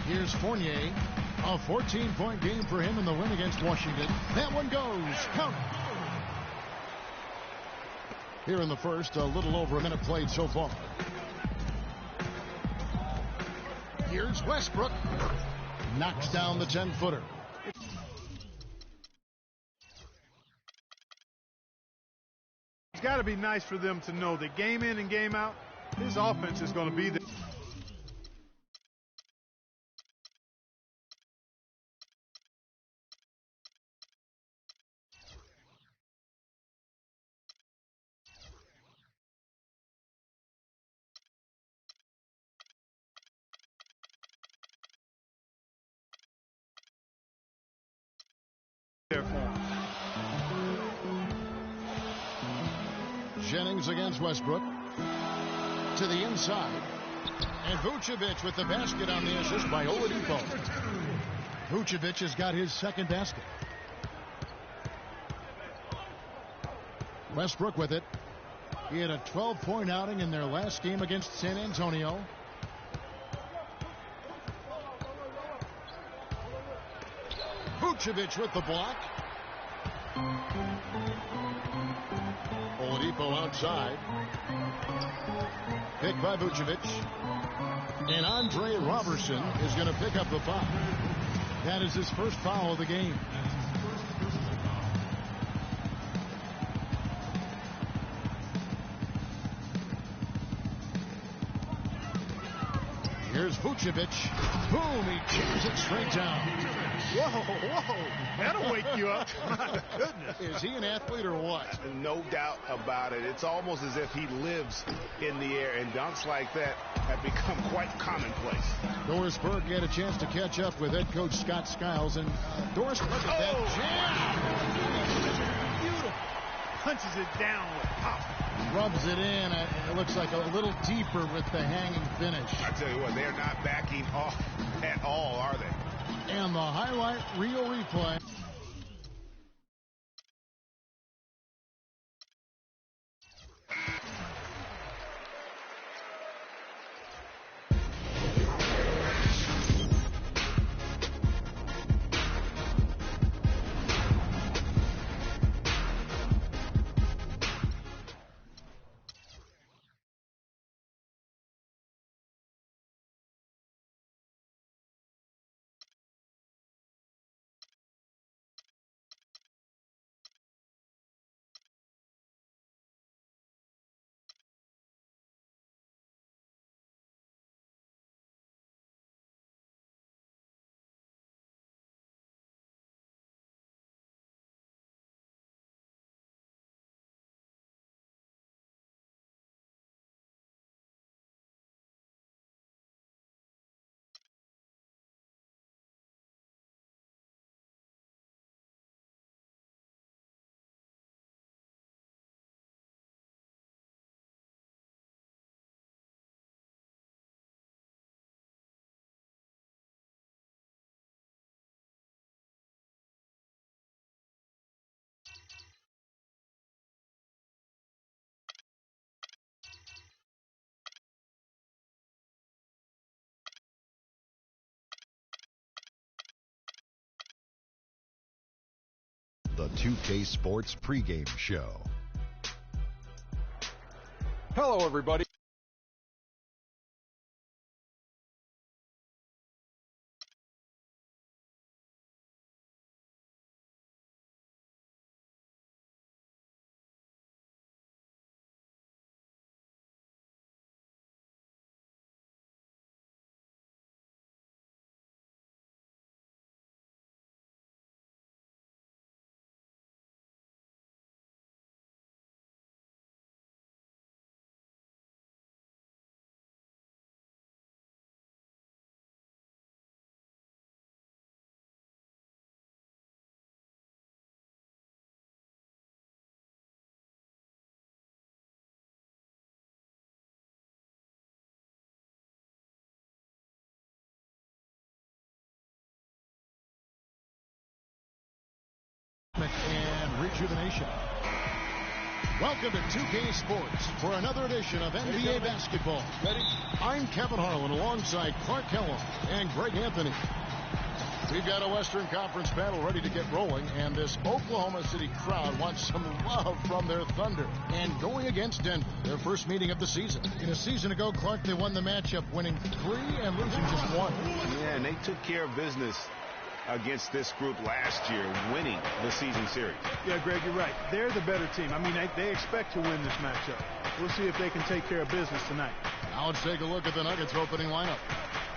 Here's Fournier. A 14-point game for him in the win against Washington. That one goes. Count. Here in the first, a little over a minute played so far. Here's Westbrook. Knocks down the 10-footer. It's got to be nice for them to know that game in and game out, his offense is going to be there. Jennings against Westbrook. To the inside. And Vucevic with the basket on the assist by Oladipo. Vucevic has got his second basket. Westbrook with it. He had a 12-point outing in their last game against San Antonio. Vucevic with the block. Oladipo outside. Picked by Vucevic. And Andre Robertson is going to pick up the foul. That is his first foul of the game. Here's Vucevic. Boom, he jams it straight down. Whoa, that'll wake you up. My goodness. Is he an athlete or what? No doubt about it. It's almost as if he lives in the air, and dunks like that have become quite commonplace. Doris Burke had a chance to catch up with head coach Scott Skiles, and Doris, look at that jam. Beautiful. Punches it down with pop. Rubs it in. It looks like a little deeper with the hanging finish. I tell you what, they're not backing off at all, are they? And the highlight reel replay. The 2K Sports pregame show. Hello, everybody. And rejuvenation. Welcome to 2K Sports for another edition of NBA basketball. Ready? I'm Kevin Harlan alongside Clark Kellum and Greg Anthony. We've got a Western Conference battle ready to get rolling, and this Oklahoma City crowd wants some love from their Thunder. And going against Denver, their first meeting of the season. In a season ago, Clark, they won the matchup, winning 3 and losing just 1. Yeah, and they took care of business against this group last year, winning the season series. Yeah, Greg, you're right. They're the better team. I mean, they expect to win this matchup. We'll see if they can take care of business tonight. Now let's take a look at the Nuggets opening lineup.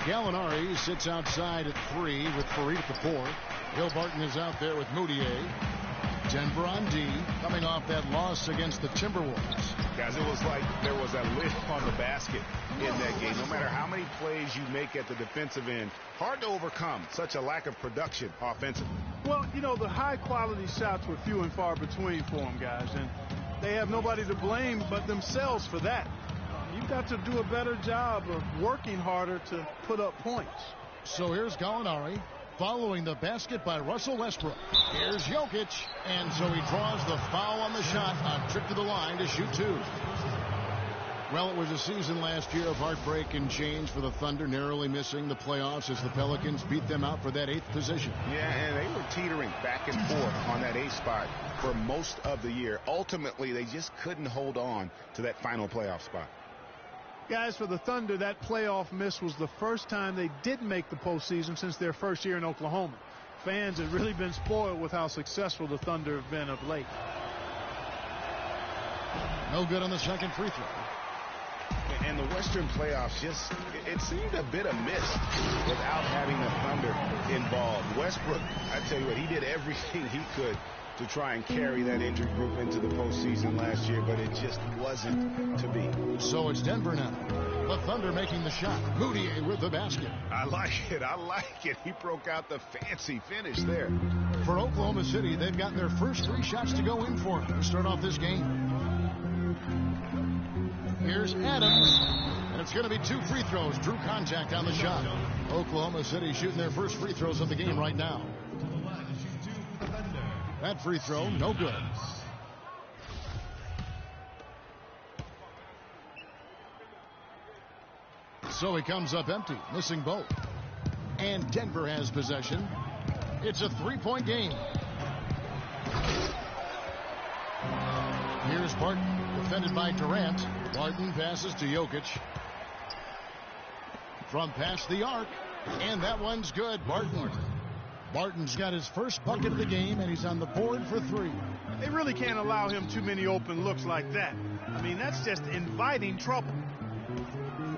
Gallinari sits outside at 3 with Fareed at the 4. Bill Barton is out there with Moutier. Denver on D, coming off that loss against the Timberwolves. Guys, it was like there was a lid on the basket in that game. No matter how many plays you make at the defensive end, hard to overcome such a lack of production offensively. Well, you know, the high-quality shots were few and far between for them, guys, and they have nobody to blame but themselves for that. You've got to do a better job of working harder to put up points. So here's Gallinari following the basket by Russell Westbrook. Here's Jokic, and so he draws the foul on the shot, a trip to the line to shoot 2. Well, it was a season last year of heartbreak and change for the Thunder, narrowly missing the playoffs as the Pelicans beat them out for that 8th position. Yeah, and they were teetering back and forth on that 8th spot for most of the year. Ultimately, they just couldn't hold on to that final playoff spot. Guys, for the Thunder, that playoff miss was the first time they didn't make the postseason since their first year in Oklahoma. Fans have really been spoiled with how successful the Thunder have been of late. No good on the second free throw. And the Western playoffs just, it seemed a bit amiss without having the Thunder involved. Westbrook, I tell you what, he did everything he could to try and carry that injured group into the postseason last year, but it just wasn't to be. So it's Denver now. The Thunder making the shot. Moutier with the basket. I like it. I like it. He broke out the fancy finish there. For Oklahoma City, they've got their first 3 shots to go in for them to start off this game. Here's Adams, and it's going to be 2 free throws. Drew contact on the shot. Oklahoma City shooting their first free throws of the game right now. That free throw, no good. So he comes up empty, missing both. And Denver has possession. It's a 3-point game. Here's Barton, defended by Durant. Barton passes to Jokic. From past the arc, and that one's good. Barton's got his first bucket of the game, and he's on the board for 3. They really can't allow him too many open looks like that. I mean, that's just inviting trouble.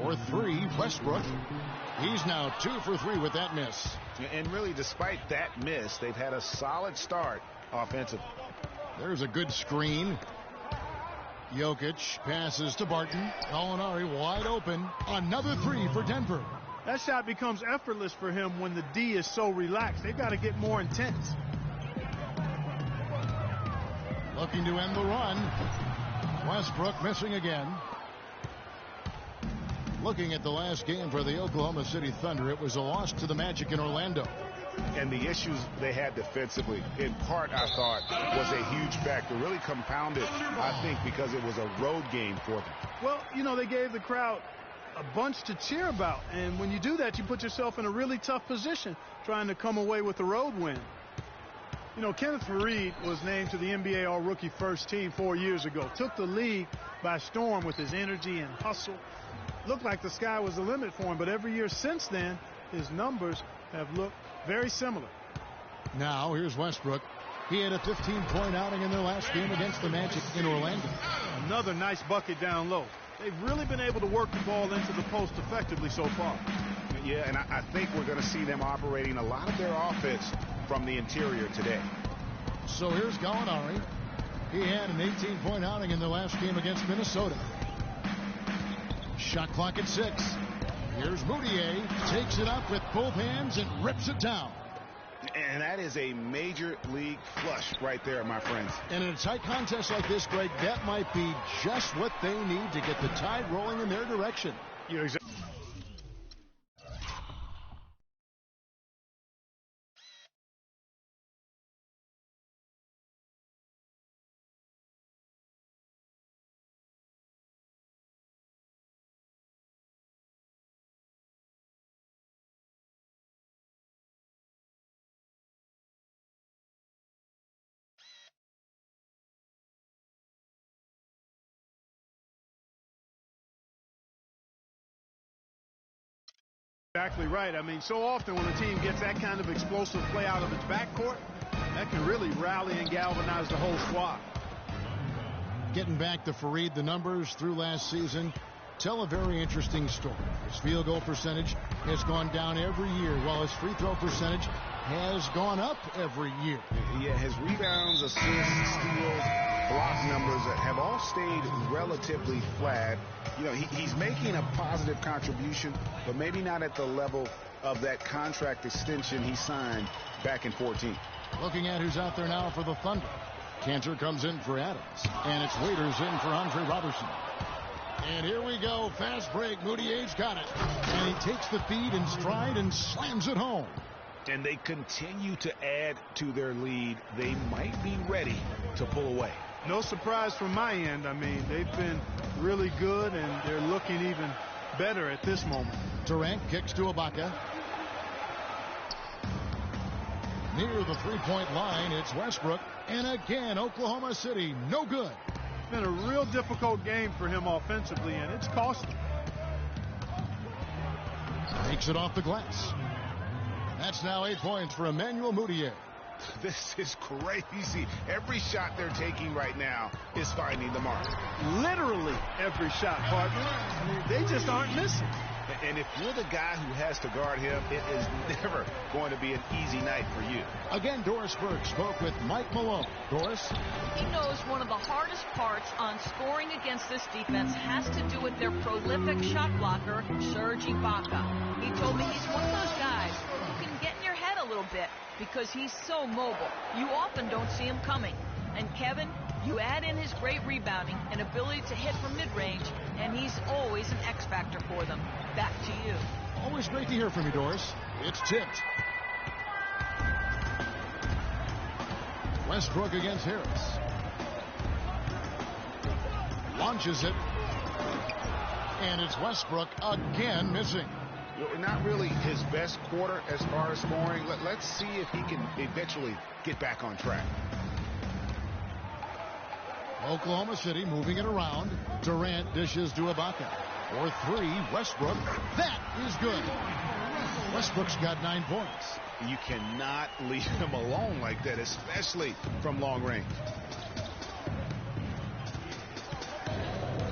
For 3, Westbrook. He's now 2 for 3 with that miss. And really, despite that miss, they've had a solid start offensively. There's a good screen. Jokic passes to Barton. Gallinari wide open. Another 3 for Denver. That shot becomes effortless for him when the D is so relaxed. They've got to get more intense. Looking to end the run. Westbrook missing again. Looking at the last game for the Oklahoma City Thunder, it was a loss to the Magic in Orlando. And the issues they had defensively, in part, I thought, was a huge factor. Really compounded, I think, because it was a road game for them. Well, you know, they gave the crowd a bunch to cheer about. And when you do that, you put yourself in a really tough position trying to come away with a road win. You know, Kenneth Fareed was named to the NBA All-Rookie First Team 4 years ago. Took the league by storm with his energy and hustle. Looked like the sky was the limit for him, but every year since then, his numbers have looked very similar. Now, here's Westbrook. He had a 15-point outing in their last game against the Magic in Orlando. Another nice bucket down low. They've really been able to work the ball into the post effectively so far. Yeah, and I think we're going to see them operating a lot of their offense from the interior today. So here's Gallinari. He had an 18-point outing in their last game against Minnesota. Shot clock at 6. Here's Moutier. Takes it up with both hands and rips it down. And that is a major league flush right there, my friends. And in a tight contest like this, Greg, that might be just what they need to get the tide rolling in their direction. You're exactly Exactly right. I mean, so often when a team gets that kind of explosive play out of its backcourt, that can really rally and galvanize the whole squad. Getting back to Fareed, the numbers through last season tell a very interesting story. His field goal percentage has gone down every year, while his free throw percentage has gone up every year. Yeah, his rebounds, assists, steals, block numbers have all stayed relatively flat. You know, he's making a positive contribution, but maybe not at the level of that contract extension he signed back in 14. Looking at who's out there now for the Thunder. Cantor comes in for Adams, and it's Waiters in for Andre Robertson. And here we go, fast break. Moutier's got it, and he takes the feed in stride and slams it home. And they continue to add to their lead. They might be ready to pull away. No surprise from my end. I mean, they've been really good, and they're looking even better at this moment. Durant kicks to Ibaka. Near the three-point line, it's Westbrook. And again, Oklahoma City, no good. It's been a real difficult game for him offensively, and it's cost him. Takes it off the glass. That's now 8 points for Emmanuel Mudiay. This is crazy. Every shot they're taking right now is finding the mark. Literally every shot, partner. I mean, they just aren't missing. And if you're the guy who has to guard him, it is never going to be an easy night for you. Again, Doris Burke spoke with Mike Malone. Doris? He knows one of the hardest parts on scoring against this defense has to do with their prolific shot blocker, Serge Ibaka. He told me he's one of those guys who can get in your head a little bit because he's so mobile. You often don't see him coming. And Kevin, you add in his great rebounding and ability to hit from mid-range, and he's always an X factor for them. Back to you. Always great to hear from you, Doris. It's tipped. Westbrook against Harris. Launches it. And it's Westbrook again missing. Not really his best quarter as far as scoring. Let's see if he can eventually get back on track. Oklahoma City moving it around. Durant dishes to Ibaka. For three, Westbrook. That is good. Westbrook's got 9 points. You cannot leave him alone like that, especially from long range.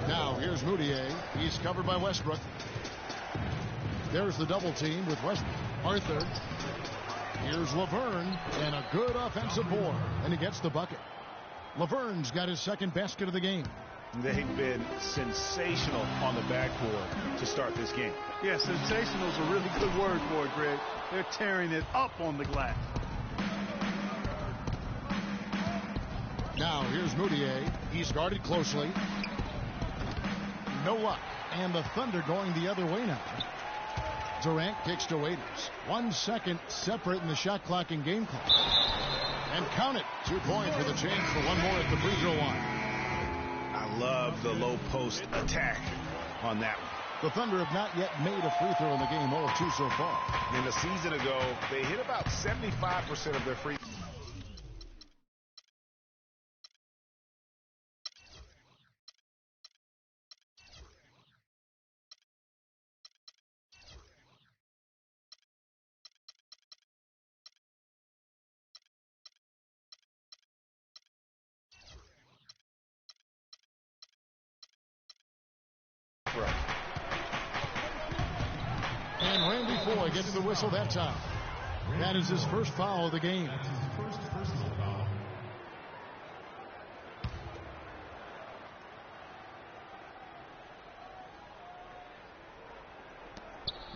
Now here's Mudiay. He's covered by Westbrook. There's the double team with Westbrook. Arthur. Here's Laverne. And a good offensive board. And he gets the bucket. Laverne's got his second basket of the game. They've been sensational on the backcourt to start this game. Yeah, sensational is a really good word for it, Greg. They're tearing it up on the glass. Now here's Mudiay. He's guarded closely. No luck. And the Thunder going the other way now. Durant kicks to Waiters. 1 second separate in the shot clock and game clock. And count it. 2 points with a chance for one more at the free throw line. I love the low post attack on that one. The Thunder have not yet made a free throw in the game, 0 of 2 so far. In the season ago, they hit about 75% of their free throws. And Randy Foye gets the whistle that time. That is his first foul of the game.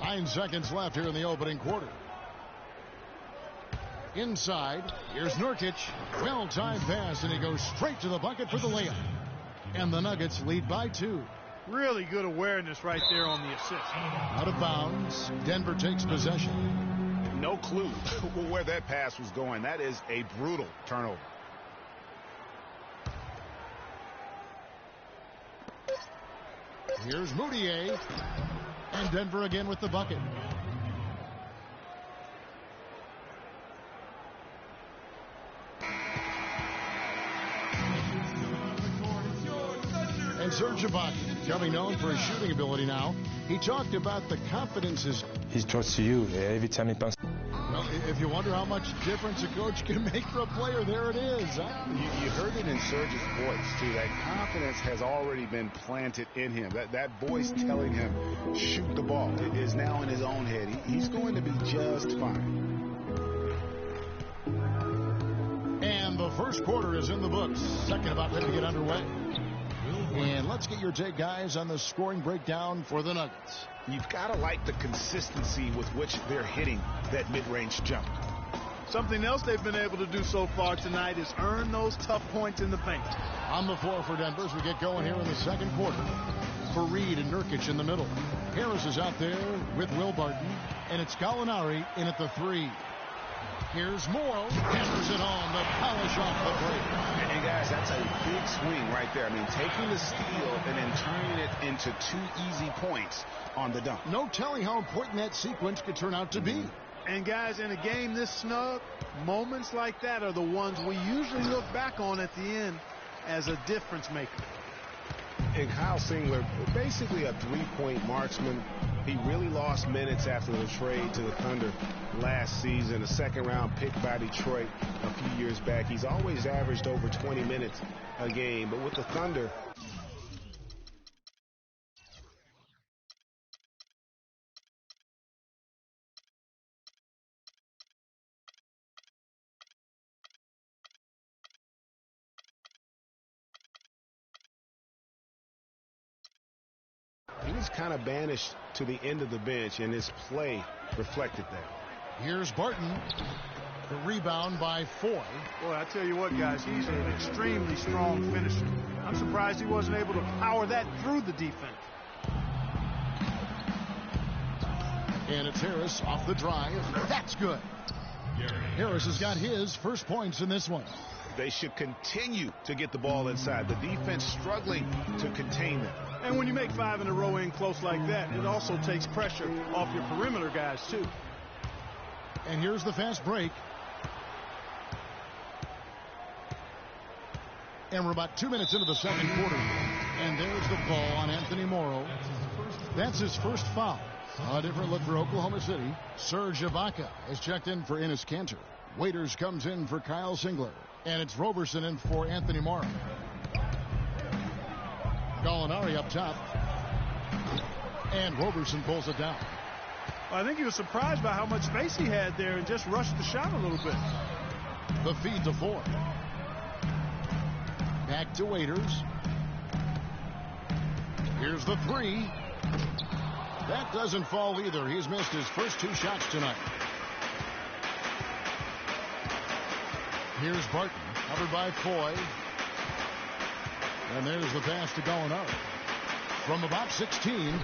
Nine seconds left here in the opening quarter. Inside, here's Nurkic. Well-timed pass, and he goes straight to the bucket for the layup. And the Nuggets lead by 2. Really good awareness right there on the assist. Out of bounds. Denver takes possession. No clue where that pass was going. That is a brutal turnover. Here's Mudiay. And Denver again with the bucket. And Serge Ibaka. becoming known for his shooting ability now. He talked about the confidence he trusts you every time he passes. Well, if you wonder how much difference a coach can make for a player, there it is. Huh? You heard it in Serge's voice, too. That confidence has already been planted in him. That voice telling him, shoot the ball, is now in his own head. He's going to be just fine. And the first quarter is in the books. Second about ready to get underway. And let's get your take, guys, on the scoring breakdown for the Nuggets. You've got to like the consistency with which they're hitting that mid-range jump. Something else they've been able to do so far tonight is earn those tough points in the paint. On the floor for Denver as we get going here in the second quarter. For Reed and Nurkic in the middle. Harris is out there with Will Barton. And it's Gallinari in at the 3. Here's Morrow. Hammers it home to polish off the break. And guys, that's a big swing right there. I mean, taking the steal and then turning it into 2 easy points on the dunk. No telling how important that sequence could turn out to be. And guys, in a game this snug, moments like that are the ones we usually look back on at the end as a difference maker. And Kyle Singler, basically a 3-point marksman. He really lost minutes after the trade to the Thunder last season. A second-round pick by Detroit a few years back. He's always averaged over 20 minutes a game. But with the Thunder, he was kind of banished to the end of the bench, and his play reflected that. Here's Barton. The rebound by Foy. Boy, I tell you what, guys, he's an extremely strong finisher. I'm surprised he wasn't able to power that through the defense. And it's Harris off the drive. That's good. Harris has got his first points in this one. They should continue to get the ball inside. The defense struggling to contain them. And when you make 5 in a row in close like that, it also takes pressure off your perimeter guys, too. And here's the fast break. And we're about 2 minutes into the second quarter. And there's the call on Anthony Morrow. That's his first foul. A different look for Oklahoma City. Serge Ibaka has checked in for Enes Kanter. Waiters comes in for Kyle Singler. And it's Roberson in for Anthony Morrow. Gallinari up top. And Roberson pulls it down. I think he was surprised by how much space he had there and just rushed the shot a little bit. The feed to Four. Back to Waiters. Here's the 3. That doesn't fall either. He's missed his first 2 shots tonight. Here's Barton, covered by Foy. And there's the pass to Gallinari. From about 16,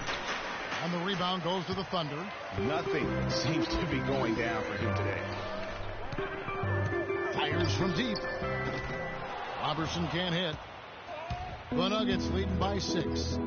and the rebound goes to the Thunder. Nothing seems to be going down for him today. Fires from deep. Robertson can't hit. The Nuggets leading by 6.